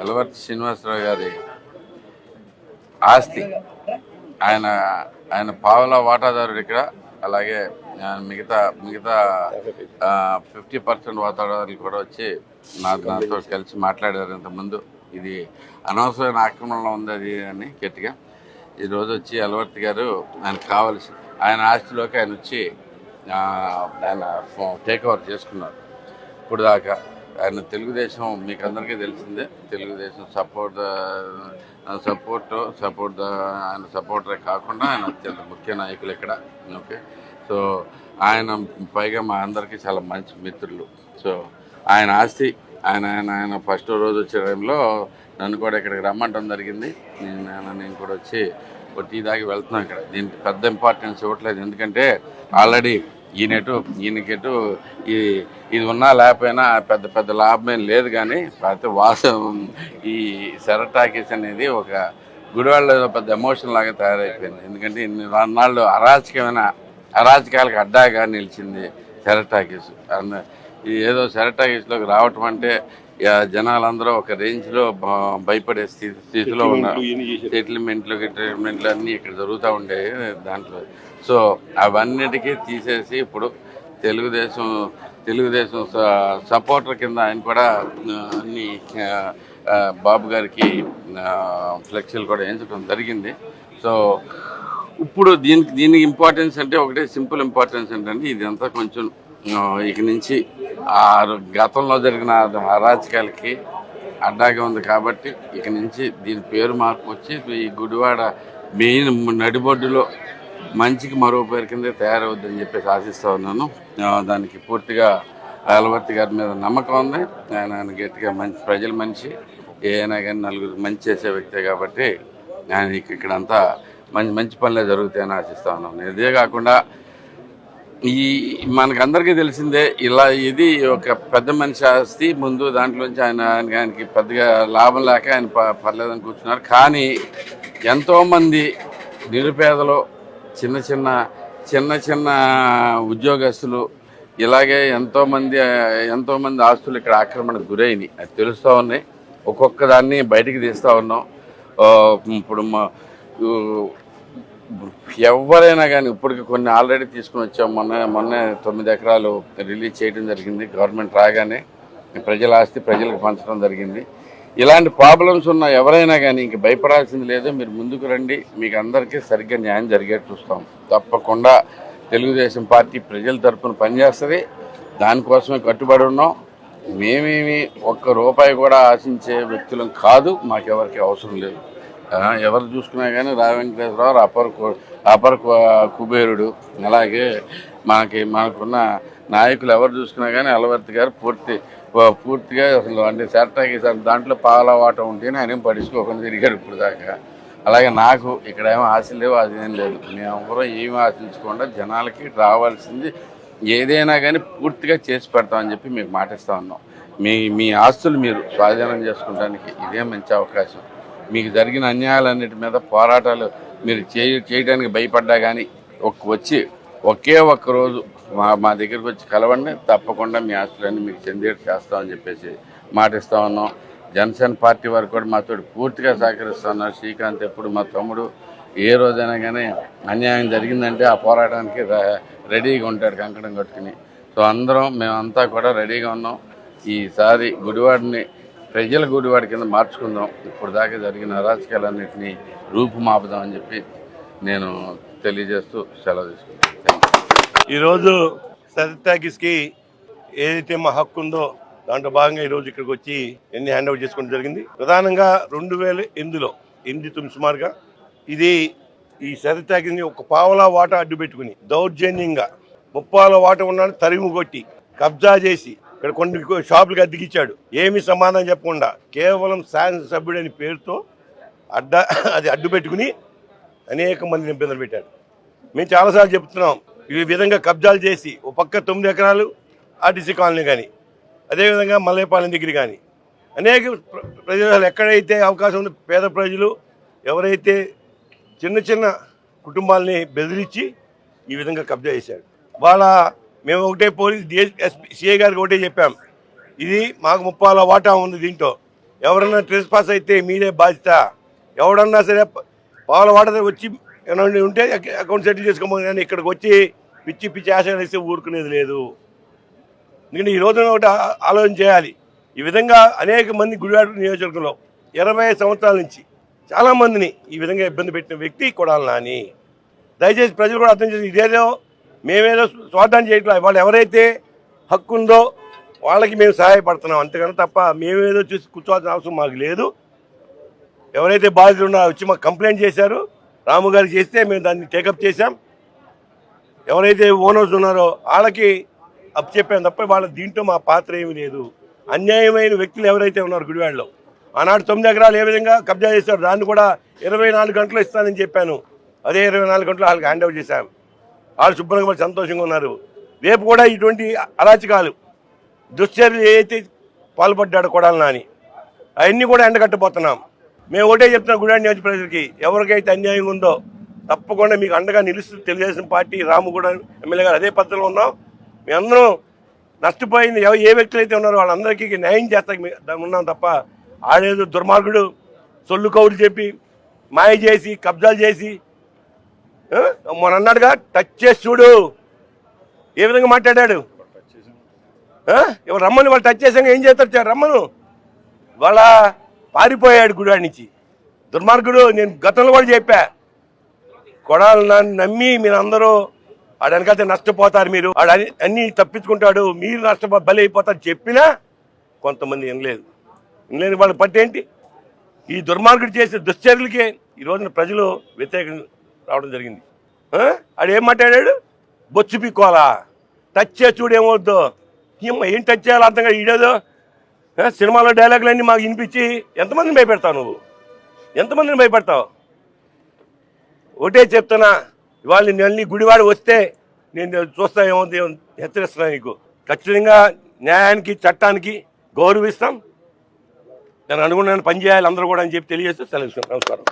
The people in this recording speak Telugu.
యలవర్తి శ్రీనివాసరావు గారి ఆస్తి ఆయన ఆయన పావుల వాటాదారుడు ఇక్కడ. అలాగే మిగతా 50% వాటాదారులు కూడా వచ్చి నాతో కలిసి మాట్లాడారు ఇంతకుముందు. ఇది అనవసరమైన ఆక్రమణలో ఉంది అది అని గట్టిగా. ఈరోజు వచ్చి యలవర్తి గారు ఆయనకు కావాల్సి ఆయన ఆస్తిలోకి ఆయన వచ్చి ఆయన టేక్ ఓవర్ చేసుకున్నారు. ఇప్పుడు దాకా ఆయన తెలుగుదేశం మీకు అందరికీ తెలిసిందే, తెలుగుదేశం సపోర్ట్ ఆయన సపోర్టరే కాకుండా ఆయన అత్యంత ముఖ్య నాయకులు ఇక్కడ. ఓకే, సో ఆయన పైగా మా అందరికీ చాలా మంచి మిత్రులు. సో ఆయన ఆస్తి ఆయన ఫస్ట్ రోజు వచ్చే టైంలో నన్ను కూడా ఇక్కడికి రమ్మంటం జరిగింది. నేను కూడా వచ్చి ఒక టీ దాగి వెళ్తున్నాను. ఇక్కడ దీనికి పెద్ద ఇంపార్టెన్స్ ఇవ్వట్లేదు, ఎందుకంటే ఆల్రెడీ ఈయనకెటు ఇది ఉన్నా లేకపోయినా పెద్ద లాభమేం లేదు. కానీ అయితే వాస్తవం ఈ శరటాకీస్ అనేది ఒక గుడివాళ్ళలో పెద్ద ఎమోషన్ లాగా తయారైపోయింది. ఎందుకంటే ఇన్ని నాళ్ళు అరాచకాలకు అడ్డాగా నిలిచింది శరటాకీస్. ఏదో శరటాకీస్లోకి రావటం అంటే జనాలందరూ ఒక రేంజ్లో భయపడే స్థితిలో ఉన్నారు. సెటిల్మెంట్లు అన్నీ ఇక్కడ జరుగుతూ ఉండేవి దాంట్లో. సో అవన్నిటికీ తీసేసి ఇప్పుడు తెలుగుదేశం సపోర్టర్ కింద ఆయన కూడా అన్ని బాబు గారికి ఫ్లెక్సీలు కూడా వేయించడం జరిగింది. సో ఇప్పుడు దీనికి ఇంపార్టెన్స్ అంటే ఒకటే సింపుల్ ఇంపార్టెన్స్ ఏంటంటే ఇదంతా కొంచెం ఇక నుంచి గతంలో జరిగిన అరాచకాలకి అడ్డాగా ఉంది. కాబట్టి ఇక నుంచి దీని పేరు మార్పు వచ్చి ఈ గుడివాడ మెయిన్ నడిబొడ్డులో మంచికి మరో పేరు కింద తయారవుద్దని చెప్పేసి ఆశిస్తూ ఉన్నాను. దానికి పూర్తిగా యలవర్తి గారి మీద నమ్మకం ఉంది. ఆయన గట్టిగా ప్రజల మనిషి, ఏదైనా కానీ నలుగురు మంచి చేసే వ్యక్తే కాబట్టి ఆయన ఇక్కడంతా మంచి పనులే జరుగుతాయని ఆశిస్తూ ఉన్నాను. ఇదే కాకుండా మనకు అందరికీ తెలిసిందే, ఇది ఒక పెద్ద మనిషి ఆస్తి. ముందు దాంట్లోంచి ఆయనకి పెద్దగా లాభం లేక ఆయన పర్లేదని కూర్చున్నారు. కానీ ఎంతోమంది నిరుపేదలు, చిన్న చిన్న ఉద్యోగస్తులు, ఇలాగే ఎంతోమంది ఆస్తులు ఇక్కడ ఆక్రమణకు గురైనాయి. అది తెలుస్తూ ఉన్నాయి. ఒక్కొక్క దాన్ని బయటికి తీస్తూ ఉన్నాం. ఇప్పుడు ఎవరైనా కానీ ఇప్పటికి కొన్ని ఆల్రెడీ తీసుకుని వచ్చాం. మొన్న 9 ఎకరాలు రిలీజ్ చేయడం జరిగింది. గవర్నమెంట్ రాగానే ప్రజల ఆస్తి ప్రజలకు పంచడం జరిగింది. ఇలాంటి ప్రాబ్లమ్స్ ఉన్న ఎవరైనా కానీ ఇంక భయపడాల్సింది లేదు. మీరు ముందుకు రండి, మీకు అందరికీ సరిగ్గా న్యాయం జరిగేట్టు చూస్తాం. తప్పకుండా తెలుగుదేశం పార్టీ ప్రజల తరఫున పనిచేస్తుంది. దానికోసమే కట్టుబడి ఉన్నాం. మేమేమి ఒక్క రూపాయి కూడా ఆశించే వ్యక్తులం కాదు. మాకెవరికి అవసరం లేదు. ఎవరు చూసుకున్నా కానీ రావెంకటేశ్వరరావు అపర కుబేరుడు. అలాగే మనకున్న నాయకులు ఎవరు చూసుకున్నా కానీ యలవర్తి గారు పూర్తిగా అసలు అంటే శరటాకి దాంట్లో పాల వాట ఉంటేనే ఆయన పడుచుకోకుండా తిరిగాడు ఇప్పుడు దాకా. అలాగే నాకు ఇక్కడ ఏమో ఆశ లేవు, అదేం లేదు. మేము ఏమి ఆశించకుండా జనాలకి రావాల్సింది ఏదైనా కానీ పూర్తిగా చేసి పెడతామని చెప్పి మీకు మాటిస్తూ ఉన్నాం. మీ ఆస్తులు మీరు స్వాధీనం చేసుకోవడానికి ఇదే మంచి అవకాశం. మీకు జరిగిన అన్యాయాలన్నిటి మీద పోరాటాలు మీరు చేయడానికి భయపడ్డా కానీ ఒకే ఒక్క రోజు మా దగ్గరికి వచ్చి కలవండి. తప్పకుండా మీ ఆస్తులన్నీ మీకు చెందేట్టు చేస్తామని చెప్పేసి మాటిస్తూ ఉన్నాం. జనసేన పార్టీ వారు కూడా మాతో పూర్తిగా సహకరిస్తున్నారు. శ్రీకాంత్ ఎప్పుడు మా తమ్ముడు ఏ రోజైనా కానీ అన్యాయం జరిగిందంటే ఆ పోరాటానికి రెడీగా ఉంటాడు కంకణం కట్టుకుని. సో మేమంతా కూడా రెడీగా ఉన్నాం. ఈసారి గుడివాడిని ప్రజల గుడివాడి కింద మార్చుకుందాం. ఇప్పుడు దాకా జరిగిన అరాచకాలన్నింటినీ రూపుమాపుదామని చెప్పి నేను తెలియజేస్తూ సెలవు తీసుకుంటాను. ఈరోజు శరటాకీస్కి ఏదైతే మా హక్కు ఉందో దాంట్లో భాగంగా ఈరోజు ఇక్కడికి వచ్చి ఎన్ని హ్యాండ్ ఓవర్ చేసుకోవడం జరిగింది. ప్రధానంగా 2008 సుమారుగా ఈ శరటాకీస్ని ఒక పావలా వాటా అడ్డు పెట్టుకుని దౌర్జన్యంగా 30 వాటా ఉన్నాను తరిమి కొట్టి కబ్జా చేసి ఇక్కడ కొన్ని షాపులకు అద్దెకిచ్చాడు. ఏమి సమాధానం చెప్పకుండా కేవలం శాసనసభ్యుడని పేరుతో అడ్డు పెట్టుకుని అనేక మందిని ఇబ్బందులు పెట్టాడు. మేము చాలాసార్లు చెప్తున్నాం, ఈ విధంగా కబ్జాలు చేసి ఒక పక్క 9 ఎకరాలు ఆర్టీసీ కాలనీ కానీ, అదేవిధంగా మల్లేపాలెం దగ్గర కానీ అనేక ప్రజలు ఎక్కడైతే అవకాశం ఉందో పేద ప్రజలు ఎవరైతే చిన్న కుటుంబాలని బెదిరించి ఈ విధంగా కబ్జా చేశాడు. మేము ఒకటే పోలీస్ సిఐ గారికి ఒకటే చెప్పాం, ఇది మాకు 30 వాటా ఉంది, దీంట్లో ఎవరన్నా ట్రెస్ పాస్ అయితే మీరే బాధ్యత. ఎవడన్నా సరే పావుల వాడ వచ్చి ఏమైనా ఉంటే అకౌంట్ సెటిల్ చేసుకోమని, కానీ ఇక్కడికి వచ్చి పిచ్చి పిచ్చి ఆశలు వేస్తే ఊరుకునేది లేదు. ఎందుకంటే ఈ రోజున ఒకటి ఆలోచన చేయాలి. ఈ విధంగా అనేక మంది గుడివాడ నియోజకవర్గంలో 20 సంవత్సరాల నుంచి చాలామందిని ఈ విధంగా ఇబ్బంది పెట్టిన వ్యక్తి కొడాలి నాని. దయచేసి ప్రజలు కూడా అర్థం చేసి, ఇదేదో మేమేదో స్వార్థాన్ని చేయట్లేదు. వాళ్ళు ఎవరైతే హక్కు ఉందో వాళ్ళకి మేము సహాయపడుతున్నాం అంతేగాని తప్ప మేమేదో చూసి కూర్చోవాల్సిన అవసరం మాకు లేదు. ఎవరైతే బాధితులు ఉన్నారో వచ్చి మాకు కంప్లైంట్ చేశారు, రాము గారికి చేస్తే మేము దాన్ని టేకప్ చేశాం. ఎవరైతే ఓనర్స్ ఉన్నారో వాళ్ళకి అప్ చెప్పాను తప్ప వాళ్ళ దీంట్లో మా పాత్ర ఏమీ లేదు. అన్యాయమైన వ్యక్తులు ఎవరైతే ఉన్నారో గుడివాడలో ఆనాడు 9 ఎకరాలు ఏ విధంగా కబ్జా చేశారు, దాన్ని కూడా 24 గంటలు ఇస్తానని చెప్పాను. అదే 24 గంటలు వాళ్ళకి హ్యాండ్ ఓవర్ చేశాం. వాళ్ళు శుభ్రంగా సంతోషంగా ఉన్నారు. రేపు కూడా ఇటువంటి అరాచకాలు దుశ్చర్యలు ఏదైతే పాల్పడ్డాడు కొడాలి నాని అవన్నీ కూడా ఎండగట్టబోతున్నాం. మేము ఒకటే చెప్తున్నాం గుడివాడ నియోజక ప్రజలకి, ఎవరికైతే అన్యాయం ఉందో తప్పకుండా మీకు అండగా నిలుస్తూ తెలుగుదేశం పార్టీ రాము కూడా ఎమ్మెల్యే గారు అదే పద్ధతిలో ఉన్నాం. మీ అందరం నష్టపోయింది ఏ వ్యక్తులు అయితే ఉన్నారో వాళ్ళందరికీ న్యాయం చేస్తాం ఉన్నాం తప్ప ఆడేదో దుర్మార్గుడు సొల్లు కౌలు చెప్పి మాయ చేసి కబ్జాలు చేసి మొన్న అన్నాడుగా టచ్ చేసి చూడు ఏ విధంగా మాట్లాడాడు. ఎవరు రమ్మని వాళ్ళు టచ్ చేసాక ఏం చేస్తారు, రమ్మను. వాళ్ళ పారిపోయాడు గుడివాడ నుంచి దుర్మార్గుడు. నేను గతంలో కూడా చెప్పా, కొడాలి నన్ను నమ్మి మీరు అందరూ ఆడనకైతే నష్టపోతారు, మీరు ఆడ అన్నీ తప్పించుకుంటాడు, మీరు బలి అయిపోతారు చెప్పినా కొంతమంది వినలేదు. వాళ్ళ పట్టేంటి ఈ దుర్మార్గుడు చేసే దుశ్చర్యలకే ఈ రోజున ప్రజలు వ్యతిరేకం రావడం జరిగింది. ఆడేం మాట్లాడాడు, బొచ్చు పీక్కోవాలా, టచ్ చేసి చూడేమవుద్దో. ఏం టచ్ చేయాలి అర్థంగా ఈడేదో సినిమాలో డైలాగులన్నీ మాకు వినిపించి ఎంతమందిని భయపెడతావు, నువ్వు ఎంతమందిని భయపెడతావు. ఒకటే చెప్తున్నా, ఇవాళ నేను గుడివాడ వస్తే నేను చూస్తా ఏమవుతుంది హెచ్చరిస్తున్నా నీకు. ఖచ్చితంగా న్యాయానికి చట్టానికి గౌరవిస్తాం, నేను అనుకున్నాను పని చేయాలి అందరూ కూడా అని చెప్పి తెలియజేస్తూ సెలవు. నమస్కారం.